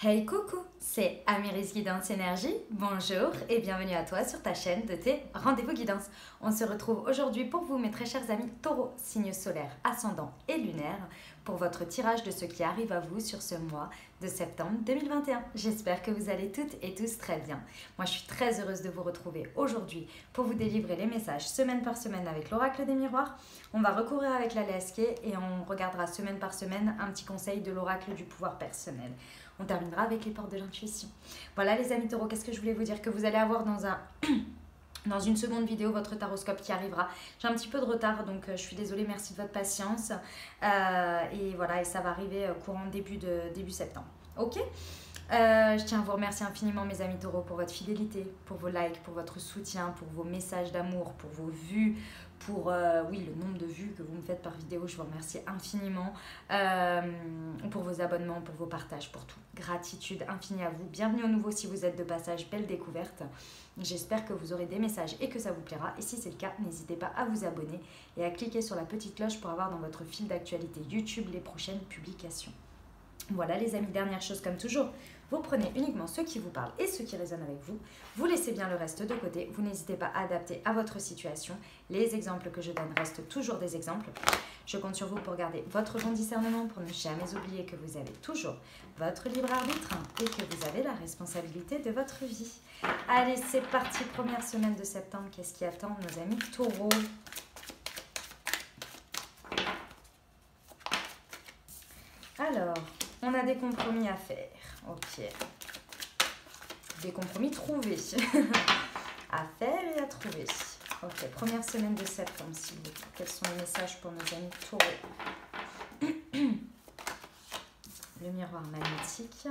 Hey coucou, c'est Amiris Guidance Énergie, bonjour et bienvenue à toi sur ta chaîne de tes rendez-vous guidance. On se retrouve aujourd'hui pour vous mes très chers amis taureaux, signes solaires, ascendants et lunaires, pour votre tirage de ce qui arrive à vous sur ce mois de septembre 2021. J'espère que vous allez toutes et tous très bien. Moi je suis très heureuse de vous retrouver aujourd'hui pour vous délivrer les messages semaine par semaine avec l'oracle des miroirs. On va recourir avec la Lesquée et on regardera semaine par semaine un petit conseil de l'oracle du pouvoir personnel. On terminera avec les portes de l'intuition. Voilà les amis taureaux, qu'est-ce que je voulais vous dire? Que vous allez avoir dans une seconde vidéo votre taroscope qui arrivera. J'ai un petit peu de retard, donc je suis désolée, merci de votre patience. Et voilà, et ça va arriver courant début septembre. Ok, je tiens à vous remercier infiniment mes amis taureaux pour votre fidélité, pour vos likes, pour votre soutien, pour vos messages d'amour, pour vos vues, pour oui, le nombre de vues que vous me faites par vidéo. Je vous remercie infiniment pour vos abonnements, pour vos partages, pour tout. Gratitude infinie à vous. Bienvenue au nouveau si vous êtes de passage, belle découverte. J'espère que vous aurez des messages et que ça vous plaira. Et si c'est le cas, n'hésitez pas à vous abonner et à cliquer sur la petite cloche pour avoir dans votre fil d'actualité YouTube les prochaines publications. Voilà les amis, dernière chose comme toujours, vous prenez uniquement ce qui vous parle et ce qui résonne avec vous. Vous laissez bien le reste de côté. Vous n'hésitez pas à adapter à votre situation. Les exemples que je donne restent toujours des exemples. Je compte sur vous pour garder votre bon discernement, pour ne jamais oublier que vous avez toujours votre libre arbitre et que vous avez la responsabilité de votre vie. Allez, c'est parti, première semaine de septembre. Qu'est-ce qui attend nos amis taureaux? Alors, on a des compromis à faire. Ok. Des compromis trouvés. À faire et à trouver. Ok, première semaine de septembre, s'il vous plaît. Quels sont les messages pour nos amis taureaux? Le miroir magnétique.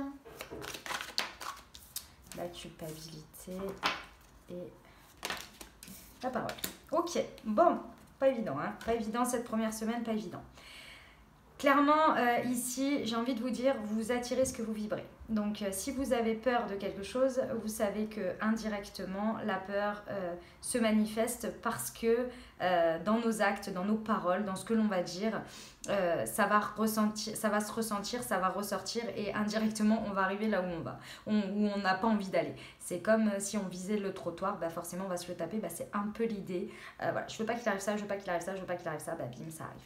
La culpabilité. Et la parole. Ok, bon. Pas évident, hein. Pas évident cette première semaine, pas évident. Clairement, ici, j'ai envie de vous dire, vous attirez ce que vous vibrez. Donc, si vous avez peur de quelque chose, vous savez que indirectement, la peur se manifeste parce que dans nos actes, dans nos paroles, dans ce que l'on va dire, ça va se ressentir, ça va ressortir et indirectement, on va arriver là où on va, où on n'a pas envie d'aller. C'est comme si on visait le trottoir, bah forcément, on va se le taper. Bah, c'est un peu l'idée. Voilà, je veux pas qu'il arrive ça, je veux pas qu'il arrive ça, je veux pas qu'il arrive ça, bah bim, ça arrive.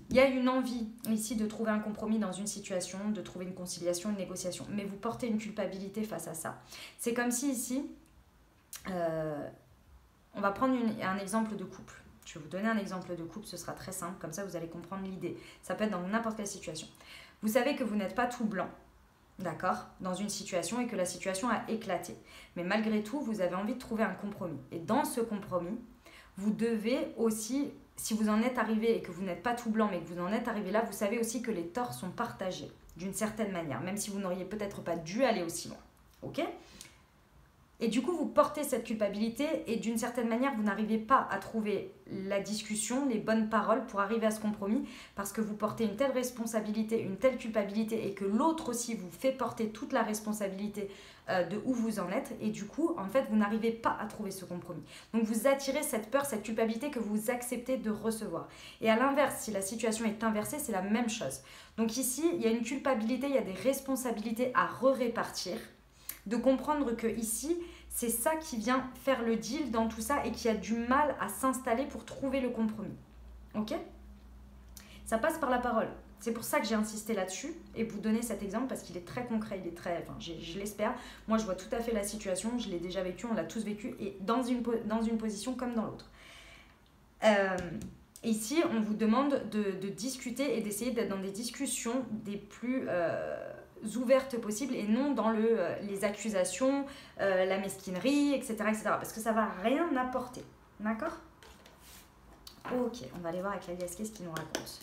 Il y a une envie ici de trouver un compromis dans une situation, de trouver une conciliation, une négociation. Mais vous portez une culpabilité face à ça. C'est comme si ici, on va prendre un exemple de couple. Je vais vous donner un exemple de couple, ce sera très simple, comme ça vous allez comprendre l'idée. Ça peut être dans n'importe quelle situation. Vous savez que vous n'êtes pas tout blanc, d'accord, dans une situation et que la situation a éclaté. Mais malgré tout, vous avez envie de trouver un compromis. Et dans ce compromis, vous devez aussi... Si vous en êtes arrivé et que vous n'êtes pas tout blanc, mais que vous en êtes arrivé là, vous savez aussi que les torts sont partagés d'une certaine manière, même si vous n'auriez peut-être pas dû aller aussi loin. Ok ? Et du coup, vous portez cette culpabilité et d'une certaine manière, vous n'arrivez pas à trouver la discussion, les bonnes paroles pour arriver à ce compromis parce que vous portez une telle responsabilité, une telle culpabilité et que l'autre aussi vous fait porter toute la responsabilité de où vous en êtes et du coup, en fait, vous n'arrivez pas à trouver ce compromis. Donc, vous attirez cette peur, cette culpabilité que vous acceptez de recevoir. Et à l'inverse, si la situation est inversée, c'est la même chose. Donc ici, il y a une culpabilité, il y a des responsabilités à répartir. De comprendre que ici, c'est ça qui vient faire le deal dans tout ça et qui a du mal à s'installer pour trouver le compromis. Ok ? Ça passe par la parole. C'est pour ça que j'ai insisté là-dessus et vous donner cet exemple parce qu'il est très concret, il est très, enfin, je l'espère. Moi, je vois tout à fait la situation, je l'ai déjà vécu, on l'a tous vécu et dans une position comme dans l'autre. Ici, on vous demande de discuter et d'essayer d'être dans des discussions des plus ouvertes possibles et non dans les accusations, la mesquinerie, etc., etc. Parce que ça ne va rien apporter. D'accord ? Ok, on va aller voir avec la Lesquée ce qu'il nous raconte.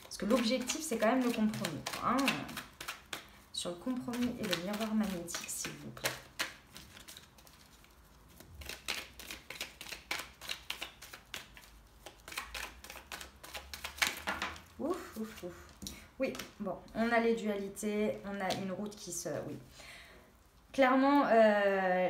Parce que l'objectif, c'est quand même le compromis. Hein. Sur le compromis et le miroir magnétique, s'il vous plaît. Ouf, ouf, ouf. Oui, bon, on a les dualités, on a une route qui se... Oui. Clairement,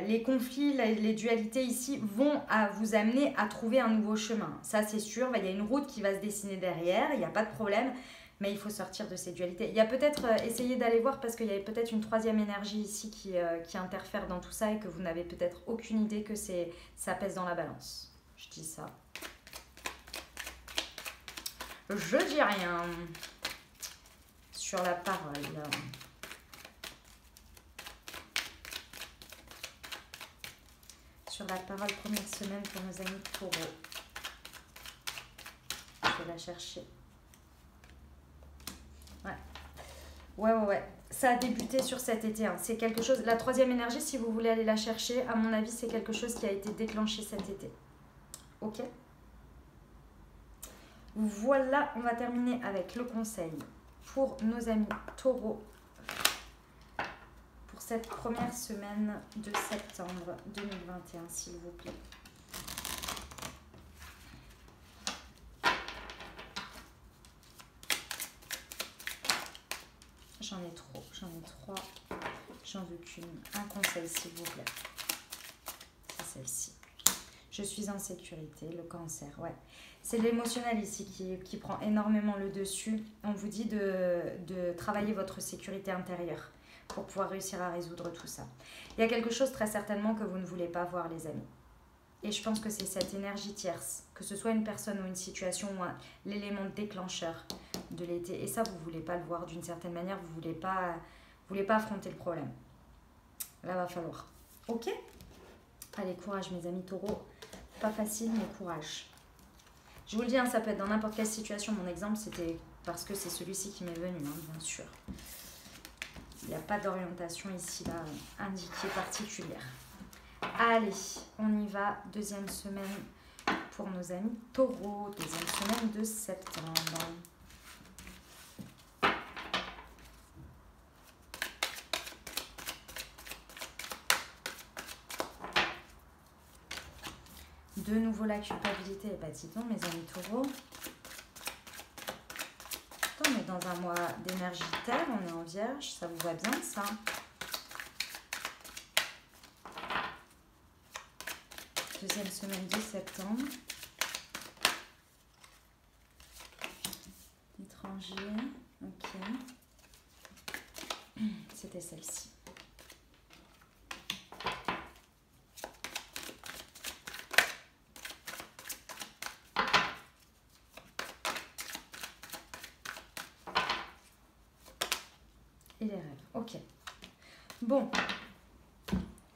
les conflits, les dualités ici vont vous amener à trouver un nouveau chemin. Ça, c'est sûr. Il y a une route qui va se dessiner derrière, il n'y a pas de problème. Mais il faut sortir de ces dualités. Il y a peut-être, essayer d'aller voir parce qu'il y a peut-être une troisième énergie ici qui interfère dans tout ça et que vous n'avez peut-être aucune idée que ça pèse dans la balance. Je dis ça. Je dis rien. Sur la parole. Sur la parole, première semaine pour nos amis taureaux. Je vais la chercher. Ouais. Ça a débuté sur cet été. Hein. C'est quelque chose. La troisième énergie, si vous voulez aller la chercher, à mon avis, c'est quelque chose qui a été déclenché cet été. Ok? Voilà, on va terminer avec le conseil pour nos amis taureaux pour cette première semaine de septembre 2021, s'il vous plaît. J'en ai trop, j'en ai trois, j'en veux qu'une. Un conseil, s'il vous plaît. C'est celle-ci. Je suis en sécurité, le cancer, ouais. C'est l'émotionnel ici qui prend énormément le dessus. On vous dit de travailler votre sécurité intérieure pour pouvoir réussir à résoudre tout ça. Il y a quelque chose très certainement que vous ne voulez pas voir, les amis. Et je pense que c'est cette énergie tierce, que ce soit une personne ou une situation ou l'élément déclencheur de l'été. Et ça, vous ne voulez pas le voir d'une certaine manière, vous ne voulez pas affronter le problème. Là, va falloir. Ok? Allez, courage mes amis taureaux. Pas facile, mais courage. Je vous le dis, hein, ça peut être dans n'importe quelle situation. Mon exemple, c'était parce que c'est celui-ci qui m'est venu, hein, bien sûr. Il n'y a pas d'orientation ici, là, indiquée particulière. Allez, on y va. Deuxième semaine pour nos amis taureaux. Deuxième semaine de septembre. De nouveau la culpabilité. Et bah dites donc mes amis taureaux. Attends, on est dans un mois d'énergie terre, on est en vierge. Ça vous va bien ça? Deuxième semaine de septembre. Étranger. Ok. C'était celle-ci. Et les rêves. Ok. Bon.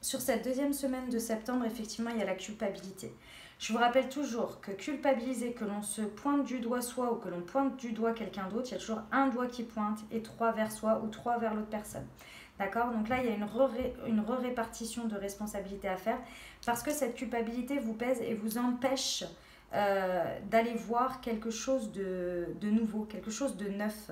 Sur cette deuxième semaine de septembre, effectivement, il y a la culpabilité. Je vous rappelle toujours que culpabiliser, que l'on se pointe du doigt soi ou que l'on pointe du doigt quelqu'un d'autre, il y a toujours un doigt qui pointe et 3 vers soi ou 3 vers l'autre personne. D'accord? Donc là, il y a une répartition de responsabilités à faire parce que cette culpabilité vous pèse et vous empêche d'aller voir quelque chose de nouveau, quelque chose de neuf.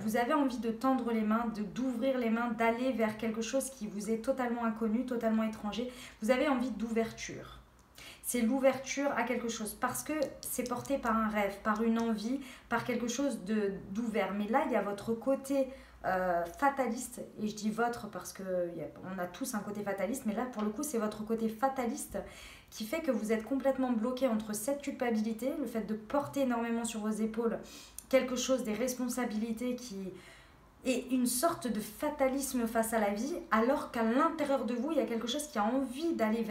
Vous avez envie de tendre les mains, d'ouvrir les mains, d'aller vers quelque chose qui vous est totalement inconnu, totalement étranger. Vous avez envie d'ouverture. C'est l'ouverture à quelque chose parce que c'est porté par un rêve, par une envie, par quelque chose d'ouvert. Mais là, il y a votre côté fataliste, et je dis votre parce qu'on a tous un côté fataliste, mais là, pour le coup, c'est votre côté fataliste qui fait que vous êtes complètement bloqué entre cette culpabilité, le fait de porter énormément sur vos épaules quelque chose, des responsabilités et une sorte de fatalisme face à la vie, alors qu'à l'intérieur de vous, il y a quelque chose qui a envie d'aller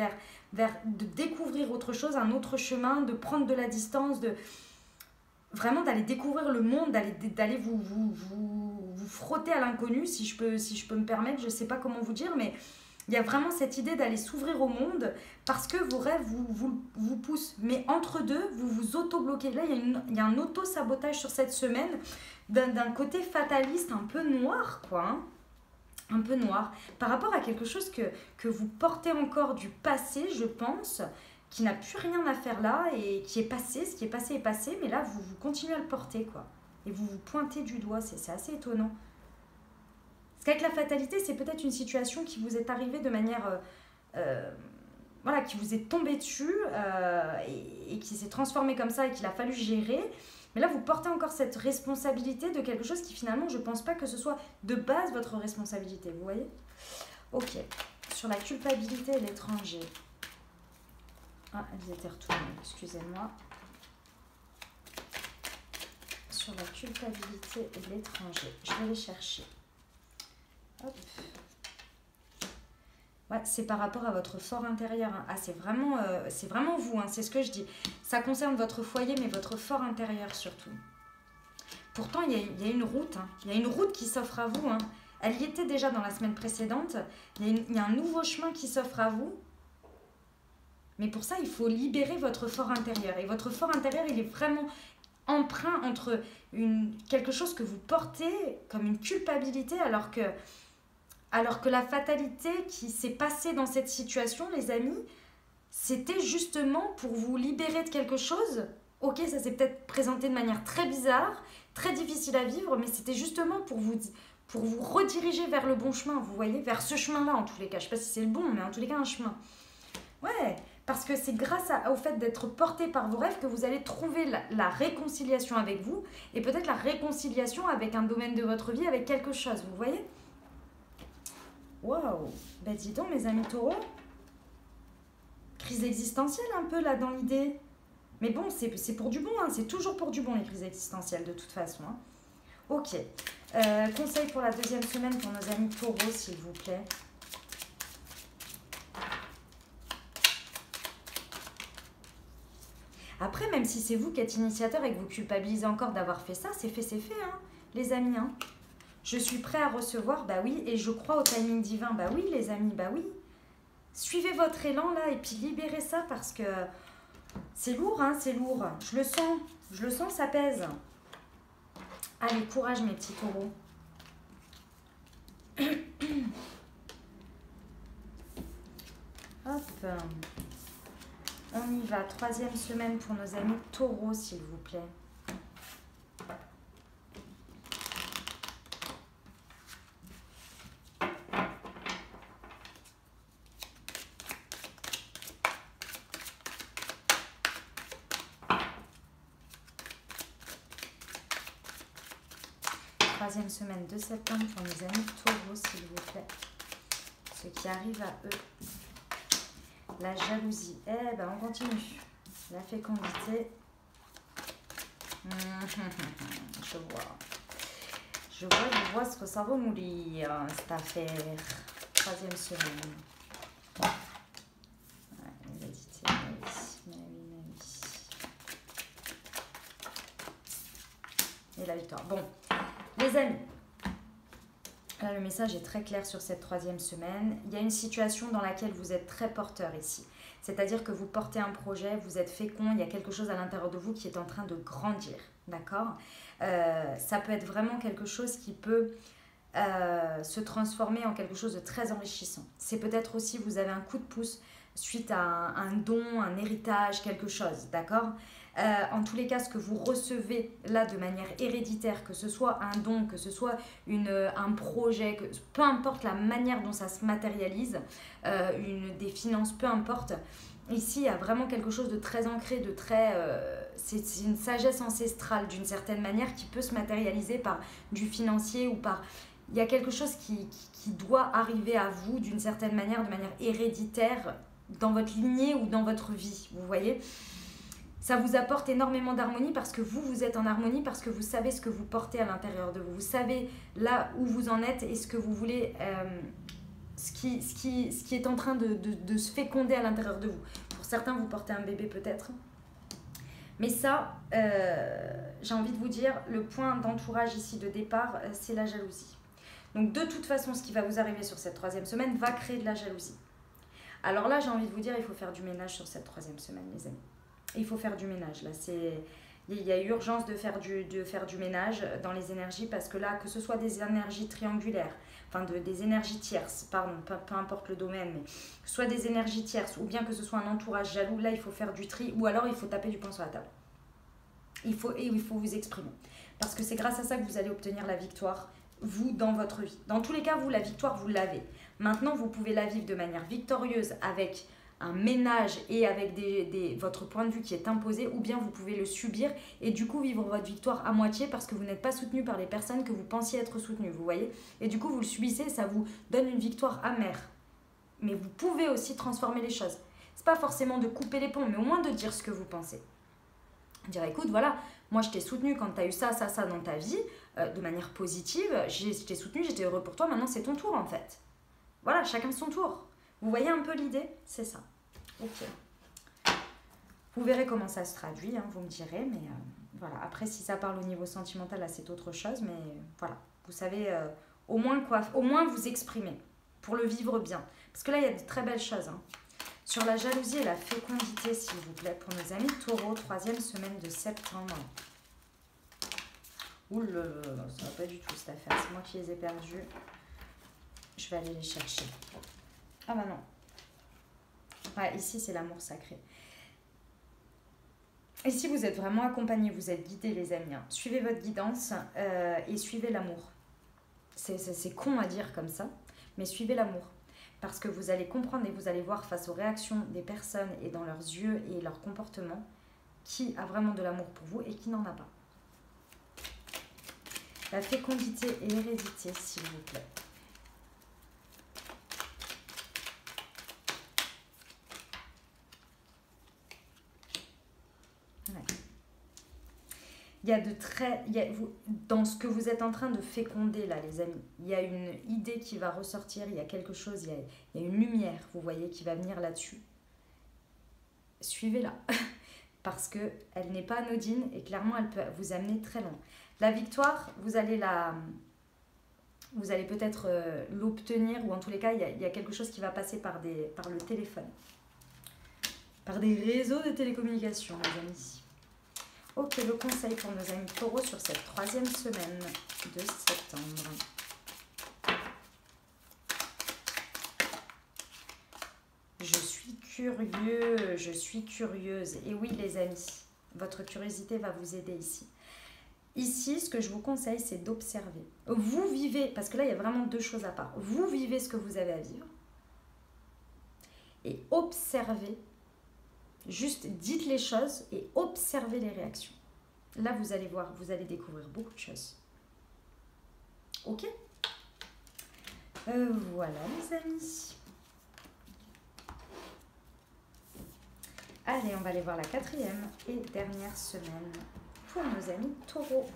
de découvrir autre chose, un autre chemin, de prendre de la distance, vraiment d'aller découvrir le monde, d'aller vous frotter à l'inconnu, si je peux me permettre, je ne sais pas comment vous dire, mais il y a vraiment cette idée d'aller s'ouvrir au monde parce que vos rêves vous poussent. Mais entre deux, vous vous auto-bloquez. Là, il y a un auto-sabotage sur cette semaine d'un côté fataliste un peu noir, quoi. Hein, un peu noir. Par rapport à quelque chose que vous portez encore du passé, je pense, qui n'a plus rien à faire là et qui est passé. Ce qui est passé est passé, mais là, vous continuez à le porter, quoi. Et vous vous pointez du doigt. C'est assez étonnant. Parce qu'avec la fatalité, c'est peut-être une situation qui vous est arrivée de manière... voilà, qui vous est tombée dessus et qui s'est transformée comme ça et qu'il a fallu gérer. Mais là, vous portez encore cette responsabilité de quelque chose qui finalement, je ne pense pas que ce soit de base votre responsabilité. Vous voyez? Ok. Sur la culpabilité et l'étranger. Ah, elles étaient retournées. Excusez-moi. Sur sur la culpabilité et l'étranger. Je vais les chercher. Hop. Ouais, c'est par rapport à votre fort intérieur. Hein. Ah, c'est vraiment vous, hein, c'est ce que je dis. Ça concerne votre foyer, mais votre fort intérieur surtout. Pourtant, il y a une route. Hein. Il y a une route qui s'offre à vous. Hein. Elle y était déjà dans la semaine précédente. Il y a un nouveau chemin qui s'offre à vous. Mais pour ça, il faut libérer votre fort intérieur. Et votre fort intérieur, il est vraiment empreint entre quelque chose que vous portez comme une culpabilité, alors que la fatalité qui s'est passée dans cette situation, les amis, c'était justement pour vous libérer de quelque chose. Ok, ça s'est peut-être présenté de manière très bizarre, très difficile à vivre, mais c'était justement pour vous rediriger vers le bon chemin, vous voyez, vers ce chemin-là en tous les cas. Je ne sais pas si c'est le bon, mais en tous les cas un chemin. Ouais, parce que c'est grâce au fait d'être porté par vos rêves que vous allez trouver la réconciliation avec vous et peut-être la réconciliation avec un domaine de votre vie, avec quelque chose, vous voyez. Waouh, ben dis donc mes amis taureaux, crise existentielle un peu là dans l'idée. Mais bon, c'est pour du bon, hein. C'est toujours pour du bon les crises existentielles de toute façon. Hein. Ok, conseil pour la deuxième semaine pour nos amis taureaux s'il vous plaît. Après, même si c'est vous qui êtes initiateur et que vous culpabilisez encore d'avoir fait ça, c'est fait, hein, les amis. Hein. Je suis prêt à recevoir, bah oui, et je crois au timing divin, bah oui, les amis, bah oui. Suivez votre élan là et puis libérez ça parce que c'est lourd, hein, c'est lourd. Je le sens, ça pèse. Allez, courage mes petits taureaux. Hop. On y va, troisième semaine pour nos amis taureaux, s'il vous plaît. Troisième semaine de septembre pour nos amis taureaux, s'il vous plaît. Ce qui arrive à eux. La jalousie. Eh ben, on continue. La fécondité. Je vois ce que ça va mourir, cette affaire. Troisième semaine. Ouais, l'hérédité, mais oui. Et la victoire. Bon, les amis. Là, le message est très clair sur cette troisième semaine. Il y a une situation dans laquelle vous êtes très porteur ici. C'est-à-dire que vous portez un projet, vous êtes fécond, il y a quelque chose à l'intérieur de vous qui est en train de grandir. D'accord ? Ça peut être vraiment quelque chose qui peut se transformer en quelque chose de très enrichissant. C'est peut-être aussi, vous avez un coup de pouce suite à un don, un héritage, quelque chose. D'accord ? En tous les cas, ce que vous recevez là de manière héréditaire, que ce soit un don, que ce soit un projet, peu importe la manière dont ça se matérialise, des finances, peu importe, ici il y a vraiment quelque chose de très ancré, de très... c'est une sagesse ancestrale d'une certaine manière qui peut se matérialiser par du financier ou par... Il y a quelque chose qui doit arriver à vous d'une certaine manière, de manière héréditaire, dans votre lignée ou dans votre vie, vous voyez ? Ça vous apporte énormément d'harmonie parce que vous êtes en harmonie, parce que vous savez ce que vous portez à l'intérieur de vous. Vous savez là où vous en êtes et ce que vous voulez, ce qui est en train de se féconder à l'intérieur de vous. Pour certains, vous portez un bébé peut-être. Mais ça, j'ai envie de vous dire, le point d'entourage ici de départ, c'est la jalousie. Donc de toute façon, ce qui va vous arriver sur cette troisième semaine va créer de la jalousie. Alors là, j'ai envie de vous dire, il faut faire du ménage sur cette troisième semaine, les amis. Il faut faire du ménage. Là, il y a urgence de faire du ménage dans les énergies parce que là, que ce soit des énergies triangulaires, enfin des énergies tierces, pardon, peu importe le domaine, mais que ce soit des énergies tierces ou bien que ce soit un entourage jaloux, là, il faut faire du tri ou alors il faut taper du poing sur la table. Il faut vous exprimer. Parce que c'est grâce à ça que vous allez obtenir la victoire, vous, dans votre vie. Dans tous les cas, vous, la victoire, vous l'avez. Maintenant, vous pouvez la vivre de manière victorieuse avec un ménage et avec votre point de vue qui est imposé, ou bien vous pouvez le subir et du coup vivre votre victoire à moitié parce que vous n'êtes pas soutenu par les personnes que vous pensiez être soutenues, vous voyez. Et du coup, vous le subissez, ça vous donne une victoire amère. Mais vous pouvez aussi transformer les choses. C'est pas forcément de couper les ponts, mais au moins de dire ce que vous pensez. Dire, écoute, voilà, Moi, je t'ai soutenu quand tu as eu ça, ça, ça dans ta vie, de manière positive. Je t'ai soutenu, j'étais heureux pour toi. Maintenant, c'est ton tour, en fait. Voilà, chacun son tour. Vous voyez un peu l'idée? C'est ça. Ok. Vous verrez comment ça se traduit, hein, vous me direz. Mais voilà. Après, si ça parle au niveau sentimental, là, c'est autre chose. Mais voilà. Vous savez au moins quoi, au moins vous exprimer pour le vivre bien. Parce que là, il y a de très belles choses. Hein. Sur la jalousie et la fécondité, s'il vous plaît, pour nos amis taureaux, 3e semaine de septembre. Ouh là là, ça va pas du tout cette affaire. C'est moi qui les ai perdus. Je vais aller les chercher. Ah bah non. Ouais, ici, c'est l'amour sacré. Ici, vous êtes vraiment accompagnés, vous êtes guidés, les amis. Hein. Suivez votre guidance et suivez l'amour. C'est con à dire comme ça, mais suivez l'amour. Parce que vous allez comprendre et vous allez voir face aux réactions des personnes et dans leurs yeux et leur comportement qui a vraiment de l'amour pour vous et qui n'en a pas. La fécondité et l'hérédité, s'il vous plaît. Ouais. Il y a de très... dans ce que vous êtes en train de féconder là, les amis, il y a une idée qui va ressortir, il y a quelque chose, il y a une lumière, vous voyez, qui va venir là-dessus. Suivez-la, parce qu'elle n'est pas anodine et clairement, elle peut vous amener très loin. La victoire, vous allez peut-être l'obtenir, ou en tous les cas, il y a quelque chose qui va passer par le téléphone, par des réseaux de télécommunications, les amis. Ok, le conseil pour nos amis taureaux sur cette 3e semaine de septembre. Je suis curieuse. Et oui, les amis, votre curiosité va vous aider ici. Ici, ce que je vous conseille, c'est d'observer. Vous vivez, parce que là, il y a vraiment 2 choses à part. Vous vivez ce que vous avez à vivre. Et observez. Juste dites les choses et observez les réactions. Là, vous allez voir, vous allez découvrir beaucoup de choses. Ok? Voilà, les amis. Allez, on va aller voir la 4e et dernière semaine pour nos amis taureaux.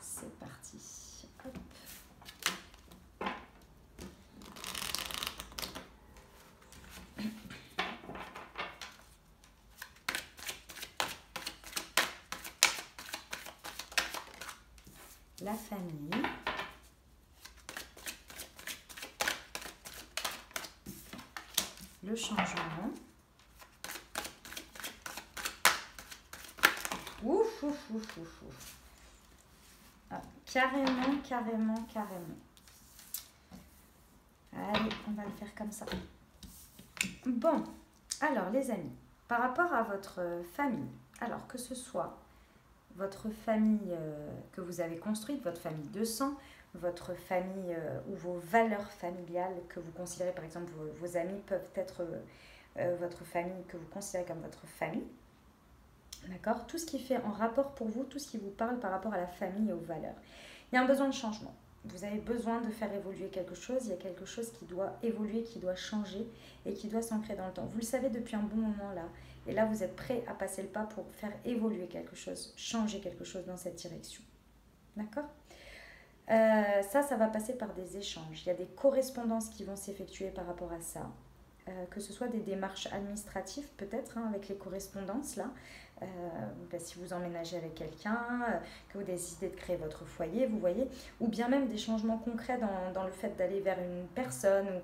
C'est parti. Hop. La famille, le changement, ouf, ouf, ouf, ouf, ouf. Ah, carrément. Allez, on va le faire comme ça. Bon, alors les amis, par rapport à votre famille, alors que ce soit votre famille que vous avez construite, votre famille de sang, votre famille ou vos valeurs familiales que vous considérez, par exemple, vos amis peuvent être votre famille que vous considérez comme votre famille. D'accord? Tout ce qui fait en rapport pour vous, tout ce qui vous parle par rapport à la famille et aux valeurs. Il y a un besoin de changement. Vous avez besoin de faire évoluer quelque chose. Il y a quelque chose qui doit évoluer, qui doit changer et qui doit s'ancrer dans le temps. Vous le savez depuis un bon moment là. Et là, vous êtes prêt à passer le pas pour faire évoluer quelque chose, changer quelque chose dans cette direction. D'accord? Ça va passer par des échanges. Il y a des correspondances qui vont s'effectuer par rapport à ça. Que ce soit des démarches administratives peut-être, hein, avec les correspondances là. Si vous emménagez avec quelqu'un, que vous décidez de créer votre foyer, vous voyez. Ou bien même des changements concrets dans le fait d'aller vers une personne.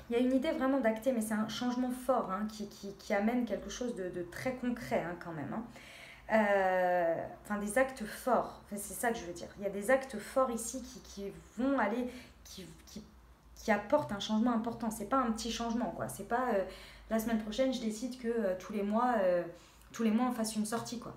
Il y a une idée vraiment d'acter, mais c'est un changement fort hein, qui amène quelque chose de très concret hein, quand même. Hein. Des actes forts, c'est ça que je veux dire. Il y a des actes forts ici qui vont aller, qui apportent un changement important. C'est pas un petit changement, quoi. C'est pas la semaine prochaine, je décide que tous les mois, on fasse une sortie, quoi.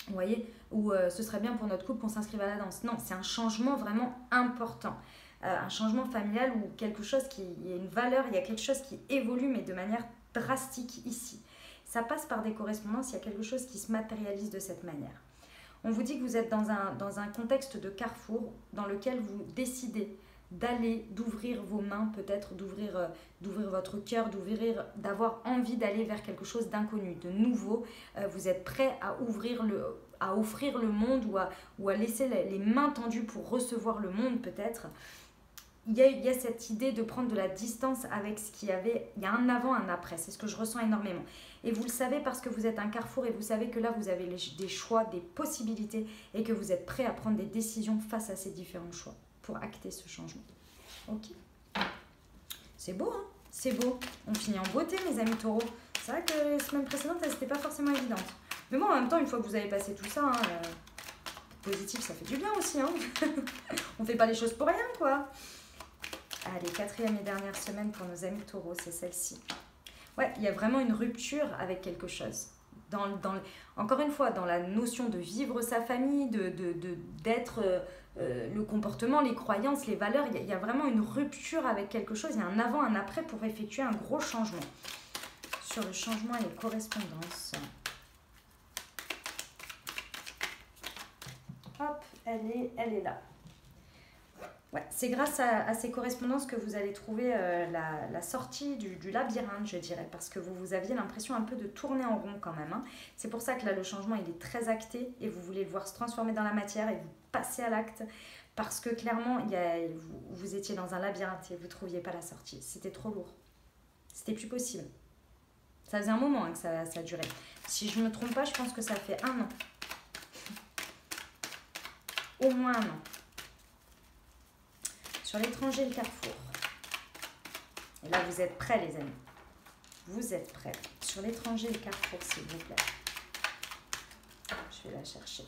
Vous voyez? Ou ce serait bien pour notre couple qu'on s'inscrive à la danse. Non, c'est un changement vraiment important. Un changement familial ou quelque chose il y a une valeur, il y a quelque chose qui évolue mais de manière drastique ici. Ça passe par des correspondances, il y a quelque chose qui se matérialise de cette manière. On vous dit que vous êtes dans un contexte de carrefour dans lequel vous décidez d'ouvrir vos mains, peut-être d'ouvrir votre cœur, d'avoir envie d'aller vers quelque chose d'inconnu, de nouveau. Vous êtes prêt à offrir le monde ou à laisser les mains tendues pour recevoir le monde peut-être. Il y a cette idée de prendre de la distance avec ce qu'il y avait. Il y a un avant, un après. C'est ce que je ressens énormément. Et vous le savez parce que vous êtes un carrefour et vous savez que là, vous avez des choix, des possibilités et que vous êtes prêt à prendre des décisions face à ces différents choix pour acter ce changement. Ok. C'est beau, hein? C'est beau. On finit en beauté, mes amis taureaux. C'est vrai que les semaines précédentes, elles n'étaient pas forcément évidentes. Mais bon, en même temps, une fois que vous avez passé tout ça, positif, ça fait du bien aussi. Hein. On ne fait pas les choses pour rien, quoi. Allez, quatrième et dernière semaine pour nos amis taureaux, c'est celle-ci. Ouais, il y a vraiment une rupture avec quelque chose. Encore une fois, dans la notion de vivre sa famille, d'être le comportement, les croyances, les valeurs, il y a vraiment une rupture avec quelque chose. Il y a un avant, un après pour effectuer un gros changement. Sur le changement et les correspondances. Hop, elle est là. Ouais, c'est grâce à ces correspondances que vous allez trouver la sortie du labyrinthe, je dirais, parce que vous aviez l'impression un peu de tourner en rond quand même. Hein. C'est pour ça que là, le changement, il est très acté et vous voulez le voir se transformer dans la matière et vous passez à l'acte parce que clairement, vous étiez dans un labyrinthe et vous ne trouviez pas la sortie. C'était trop lourd. C'était plus possible. Ça faisait un moment hein, que ça durait. Si je ne me trompe pas, je pense que ça fait 1 an. Au moins 1 an. Sur l'étranger, le carrefour. Et là, vous êtes prêts, les amis. Vous êtes prêts. Sur l'étranger, le carrefour, s'il vous plaît. Je vais la chercher.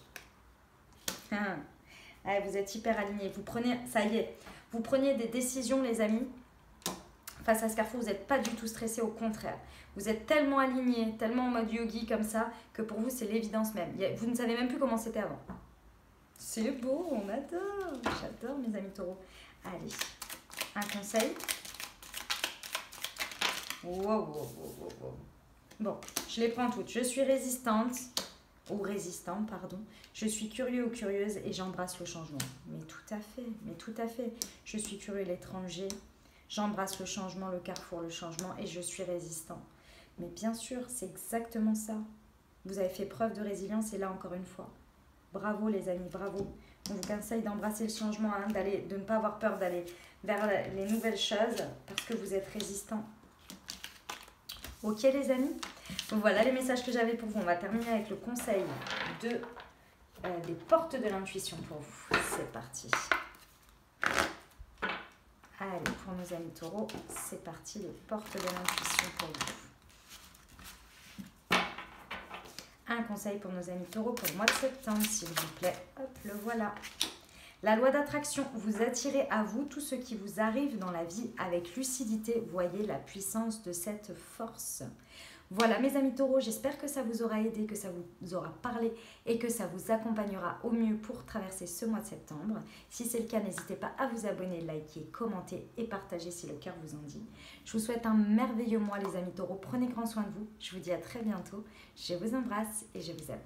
Allez, vous êtes hyper alignés. Vous prenez, ça y est, vous prenez des décisions, les amis. Face à ce carrefour, vous n'êtes pas du tout stressé, au contraire. Vous êtes tellement alignés, tellement en mode yogi comme ça, que pour vous, c'est l'évidence même. Vous ne savez même plus comment c'était avant. C'est beau, on adore. J'adore mes amis taureaux. Allez, un conseil. Wow. Bon, je les prends toutes. Je suis résistante, ou résistant, pardon. Je suis curieux ou curieuse et j'embrasse le changement. Mais tout à fait. Je suis curieux, l'étranger. J'embrasse le changement, le carrefour, le changement et je suis résistant. Mais bien sûr, c'est exactement ça. Vous avez fait preuve de résilience et là, encore une fois. Bravo les amis, bravo. On vous conseille d'embrasser le changement, hein, de ne pas avoir peur d'aller vers les nouvelles choses parce que vous êtes résistant. Ok les amis? Donc voilà les messages que j'avais pour vous. On va terminer avec le conseil des portes de l'intuition pour vous. C'est parti. Allez, pour nos amis taureaux, c'est parti, les portes de l'intuition pour vous. Un conseil pour nos amis taureaux pour le mois de septembre, s'il vous plaît. Hop, le voilà. La loi d'attraction, vous attirez à vous tout ce qui vous arrive dans la vie avec lucidité. Voyez la puissance de cette force. Voilà mes amis taureaux, j'espère que ça vous aura aidé, que ça vous aura parlé et que ça vous accompagnera au mieux pour traverser ce mois de septembre. Si c'est le cas, n'hésitez pas à vous abonner, liker, commenter et partager si le cœur vous en dit. Je vous souhaite un merveilleux mois les amis taureaux, prenez grand soin de vous. Je vous dis à très bientôt, je vous embrasse et je vous aime.